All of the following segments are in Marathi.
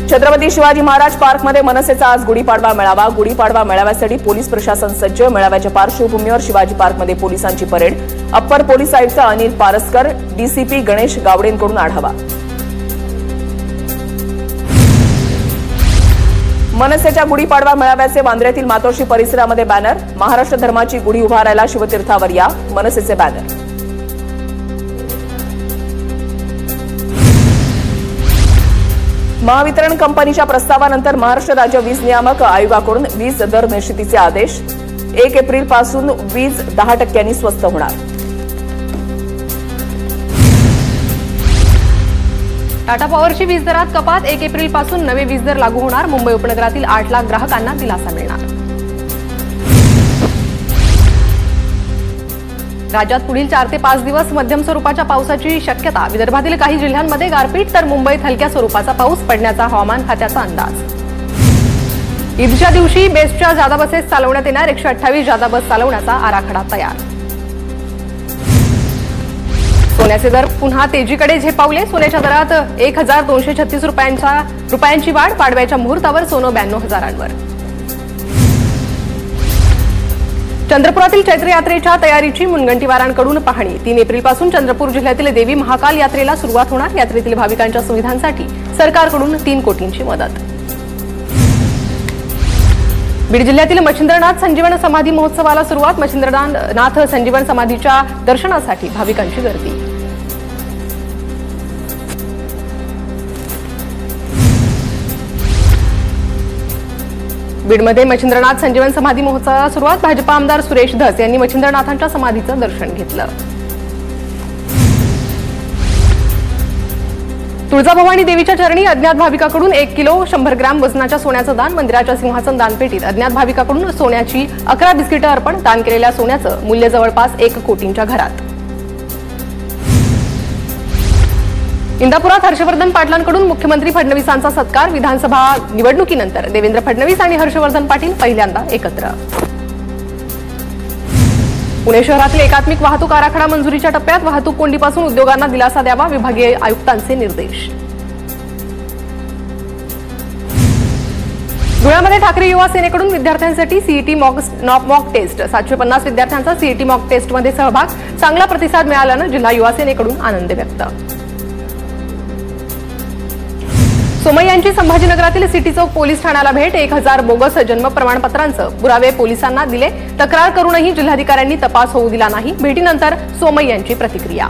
छत्रपती शिवाजी महाराज पार्कमध्ये मनसेचा आज गुढीपाडवा मेळावा। गुढीपाडवा मेळाव्यासाठी पोलीस प्रशासन सज्ज। मेळाव्याच्या पार्श्वभूमीवर शिवाजी पार्कमध्ये पोलिसांची परेड। अप्पर पोलीस आयुक्त अनिल पारस्कर, डीसीपी गणेश गावडेंकडून आढावा। मनसेच्या गुढीपाडवा मेळाव्याचे वांद्र्यातील मातोश्री परिसरामध्ये बॅनर। महाराष्ट्र धर्माची गुढी उभारायला शिवतीर्थावर या, मनसेचे बॅनर। महावितरण कंपनीच्या प्रस्तावानंतर महाराष्ट्र राज्य वीज नियामक आयोगाकडून वीज दर निश्चितीचे आदेश। 1 एप्रिलपासून वीज 10% स्वस्त होणार। टाटा पॉवरची वीज दरात कपात। 1 एप्रिलपासून नवे वीज दर लागू होणार। मुंबई उपनगरातील 8 लाख ग्राहकांना दिलासा मिळणार। राज्यात पुढील 4 ते 5 दिवस मध्यम स्वरूपाच्या पावसाची शक्यता। विदर्भातील काही जिल्ह्यांमध्ये गारपीट तर मुंबईत हलक्या स्वरूपाचा पाऊस पडण्याचा हवामान खात्याचा अंदाज। ईदच्या दिवशी बेस्टच्या जादा बसेस चालवण्यात येणार। 128 जादा बस चालवण्याचा आराखडा तयार। सोन्याचे दर पुन्हा तेजीकडे झेपावले। सोन्याच्या दरात 1236 रुपयांची वाढ। पाडव्याच्या मुहूर्तावर सोनं 92,000वर। चंद्रपुरातील चैत्र यात्रेच्या तयारीची मुनगंटीवारांकडून पाहणी। 3 एप्रिलपासून चंद्रपूर जिल्ह्यातील देवी महाकाल यात्रेला सुरुवात होणार। यात्रेतील भाविकांच्या सुविधांसाठी सरकारकडून 3 कोटींची मदत। बीड जिल्ह्यातील मच्छिंद्रनाथ संजीवन समाधी महोत्सवाला सुरुवात। मच्छिंद्रनाथ संजीवन समाधीच्या दर्शनासाठी भाविकांची गर्दी। बीडमध्ये मच्छिंद्रनाथ संजीवन समाधी महोत्सवाला सुरुवात। भाजपा आमदार सुरेश धस यांनी मच्छिंद्रनाथांच्या समाधीचं दर्शन घेतलं। तुळजाभवानी देवीच्या चरणी अज्ञात भाविकाकडून 1 किलो 100 ग्रॅम वजनाच्या सोन्याचं दान। मंदिराच्या सिंहासन दानपेटीत अज्ञात भाविकाकडून सोन्याची 11 बिस्किटं अर्पण। दान केलेल्या सोन्याचं मूल्य जवळपास 1 कोटींच्या घरात। इंदापुरात हर्षवर्धन पाटलांकडून मुख्यमंत्री फडणवीसांचा सत्कार। विधानसभा निवडणुकीनंतर देवेंद्र फडणवीस आणि हर्षवर्धन पाटील पहिल्यांदा एकत्र। पुणे शहरातील एकात्मिक वाहतूक आराखडा मंजुरीच्या टप्प्यात। वाहतूक कोंडीपासून उद्योगांना दिलासा द्यावा, विभागीय आयुक्तांचे निर्देश। धुळ्यामध्ये ठाकरे युवा सेनेकडून विद्यार्थ्यांसाठी सीईटी मॉक टेस्ट। 750 विद्यार्थ्यांचा सीईटी मॉक टेस्टमध्ये सहभाग। चांगला प्रतिसाद मिळाल्यानं जिल्हा युवा सेनेकडून आनंद व्यक्त। सोमय्यांची संभाजीनगरातील सिटी चौक पोलीस ठाण्याला भेट। 1000 बोगस जन्म प्रमाणपत्रांचं पुरावे पोलिसांना दिले। तक्रार करूनही जिल्हाधिकाऱ्यांनी तपास होऊ दिला नाही। भेटीनंतर सोमय्यांची प्रतिक्रिया।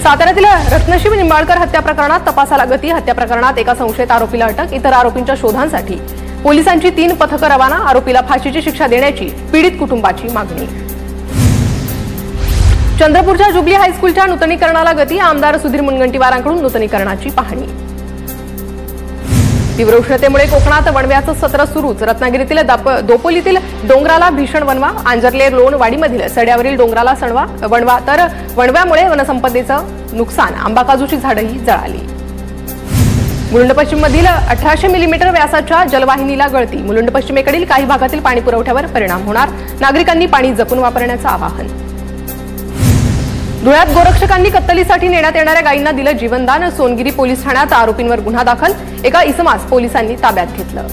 साताऱ्यातील रत्नशिव निंबाळकर हत्या प्रकरणात तपासाला गती। हत्या प्रकरणात एका संशयित आरोपीला अटक। इतर आरोपींच्या शोधांसाठी पोलिसांची 3 पथकं रवाना। आरोपीला फाशीची शिक्षा देण्याची पीडित कुटुंबाची मागणी। चंद्रपूरच्या जुबली हायस्कूलच्या नूतनीकरणाला गती। आमदार सुधीर मुनगंटीवारांकडून नूतनीकरणाची पाहणी। तीव्र उष्णतेमुळे कोकणात वणव्याचं सत्र सुरूच। रत्नागिरीतील दोपोलीतील डोंगराला भीषण वणवा। आंजर्ले लोण वाडीमधील सड्यावरील डोंगराला वणवा तर वणव्यामुळे वनसंपदेचं नुकसान। आंबा काजूची झाडंही जळाली। मुलुंड पश्चिममधील 1800 मिलीमीटर व्यासाच्या जलवाहिनीला गळती। मुलुंड पश्चिमेकडील काही भागातील पाणी पुरवठ्यावर परिणाम होणार। नागरिकांनी पाणी जपून वापरण्याचं आवाहन। धुळ्यात गोरक्षकांनी कत्तलीसाठी नेण्यात येणाऱ्या गायींना दिलं जीवनदान। सोनगिरी पोलीस ठाण्यात आरोपींवर गुन्हा दाखल। एका इसमास पोलिसांनी ताब्यात घेतलं।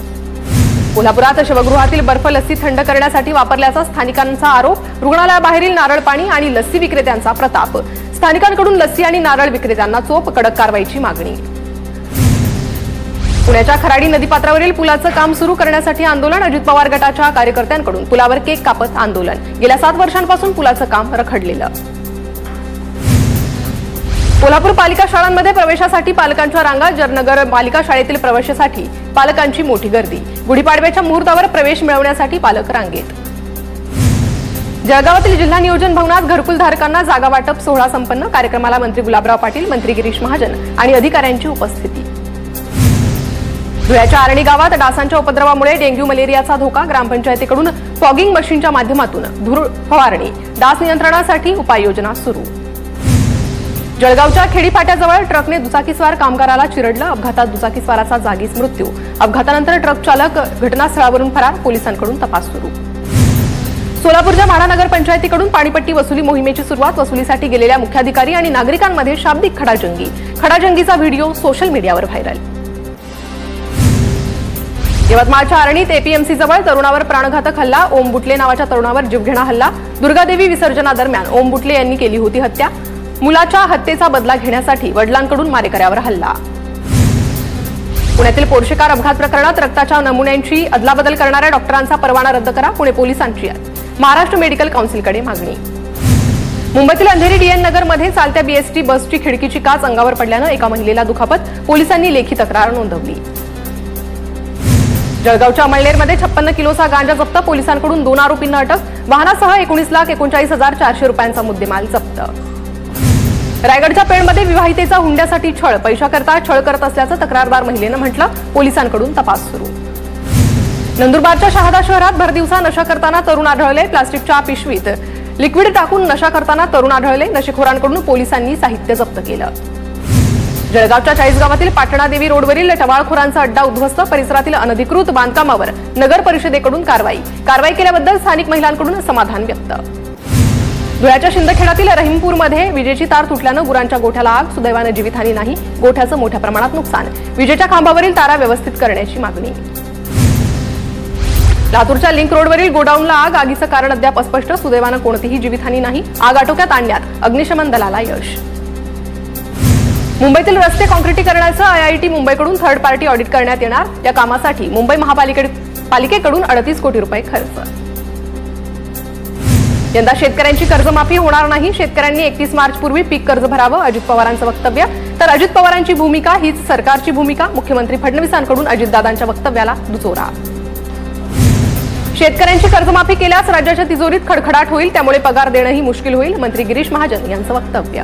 कोल्हापुरात शवगृहातील बर्फ लस्सी थंड करण्यासाठी वापरल्याचा स्थानिकांचा आरोप। रुग्णालयाबाहेरील नारळ पाणी आणि लस्सी विक्रेत्यांचा प्रताप। स्थानिकांकडून लस्सी आणि नारळ विक्रेत्यांना चोप। कडक कारवाईची मागणी। पुण्याच्या खराडी नदीपात्रावरील पुलाचं काम सुरू करण्यासाठी आंदोलन। अजित पवार गटाच्या कार्यकर्त्यांकडून पुलावर केक कापत आंदोलन। गेल्या 7 वर्षांपासून पुलाचं काम रखडलेलं। कोल्हापूर पालिका शाळांमध्ये प्रवेशासाठी पालकांच्या रांगा। जरनगर पालिका शाळेतील प्रवेशासाठी पालकांची मोठी गर्दी। गुढीपाडव्याच्या मुहूर्तावर प्रवेश मिळवण्यासाठी पालक रांगेत। जळगावातील जिल्हा नियोजन भवनात घरकुल धारकांना जागा वाटप सोहळा संपन्न। कार्यक्रमाला मंत्री गुलाबराव पाटील, मंत्री गिरीश महाजन आणि अधिकाऱ्यांची उपस्थिती। धुळ्याच्या आरणी गावात डासांच्या उपद्रवामुळे डेंग्यू मलेरियाचा धोका। ग्रामपंचायतीकडून फॉगिंग मशीनच्या माध्यमातून धूर फवारणी। डास नियंत्रणासाठी उपाययोजना सुरू। जळगावच्या खेडीपाट्याजवळ ट्रकने दुचाकीस्वार कामगाराला चिरडलं। अपघातात दुचाकीस्वाराचा जागीच मृत्यू। अपघातानंतर ट्रक चालक घटनास्थळावरून फरार। पोलिसांकडून तपास सुरू। सोलापूरच्या माढा नगर पंचायतीकडून पाणीपट्टी वसुली मोहिमेची सुरुवात। वसुलीसाठी गेलेल्या मुख्याधिकारी आणि नागरिकांमध्ये शाब्दिक खडाजंगी। खडाजंगीचा व्हिडिओ सोशल मीडियावर व्हायरल। यवतमाळच्या आरणीत एपीएमसी जवळ तरुणावर प्राणघातक हल्ला, ओम बुटले नावाच्या तरुणावर जीवघेणा हल्ला। दुर्गादेवी विसर्जनादरम्यान ओम बुटले यांनी केली होती हत्या। मुलाच्या हत्येचा बदला घेण्यासाठी वडिलांकडून मारेकऱ्यावर हल्ला। पुण्यातील पोर्शे कार अपघात प्रकरणात रक्ताच्या नमुन्यांची अदलाबदल करणाऱ्या डॉक्टरांचा परवाना रद्द करा, पुणे पोलिसांची महाराष्ट्र मेडिकल काउन्सिलकडे मागणी। मुंबईतील अंधेरी डीएन नगरमध्ये चालत्या बीएसटी बसची खिडकीची काच अंगावर पडल्यानं एका महिलेला दुखापत, पोलिसांनी लेखी तक्रार नोंदवली। जळगावच्या अमळनेरमध्ये 56 किलोचा गांजा जप्त, पोलिसांकडून 2 आरोपींना अटक, वाहनासह 19,39,40,000 रुपयांचा मुद्देमाल जप्त। रायगडच्या पेणमध्ये विवाहितेचा हुंड्यासाठी छळ, पैशाकरता छळ करत असल्याचं तक्रारदार महिलेनं म्हटलं, पोलिसांकडून तपास सुरू। नंदुरबारच्या शहादा शहरात भरदिवसा नशा करताना तरुण आढळले, प्लास्टिकच्या पिशवीत लिक्विड टाकून नशा करताना तरुण आढळले, नशेखोरांकडून पोलिसांनी साहित्य जप्त केलं। जळगावच्या चाळीसगावातील पाटणादेवी रोडवरील टवाळखोरांचा अड्डा उद्ध्वस्त, परिसरातील अनधिकृत बांधकामावर नगर परिषदेकडून कारवाई केल्याबद्दल स्थानिक महिलांकडून समाधान व्यक्त। धुळ्याच्या शिंदखेड्यातील रहीमपूरमध्ये विजेची तार तुटल्यानं गुरांच्या गोठ्याला आग, सुदैवानं जीवितहानी नाही, गोठ्याचं मोठ्या प्रमाणात नुकसान, विजेच्या खांबावरील तारा व्यवस्थित करण्याची मागणी। लातूरच्या लिंक रोडवरील गोडाऊनला आग, आगीचं कारण अद्याप अस्पष्ट, सुदैवानं कोणतीही जीवितहानी नाही, आग आटोक्यात आणण्यात अग्निशमन दलाला यश। मुंबईतील रस्ते काँक्रिटीकरणाचं आयआयटी मुंबईकडून थर्ड पार्टी ऑडिट करण्यात येणार, या कामासाठी मुंबई महापालिकेकडून 38 कोटी रुपये खर्च। यंदा शेतकऱ्यांची कर्जमाफी होणार नाही, शेतकऱ्यांनी 31 मार्चपूर्वी पीक कर्ज भरावं, अजित पवारांचं वक्तव्य। तर अजित पवारांची भूमिका हीच सरकारची भूमिका, मुख्यमंत्री फडणवीसांकडून अजितदादांच्या वक्तव्याला दुजोरा। शेतकऱ्यांची कर्जमाफी केल्यास राज्याच्या तिजोरीत खडखडाट होईल, त्यामुळे पगार देणंही मुश्किल होईल, मंत्री गिरीश महाजन यांचं वक्तव्य।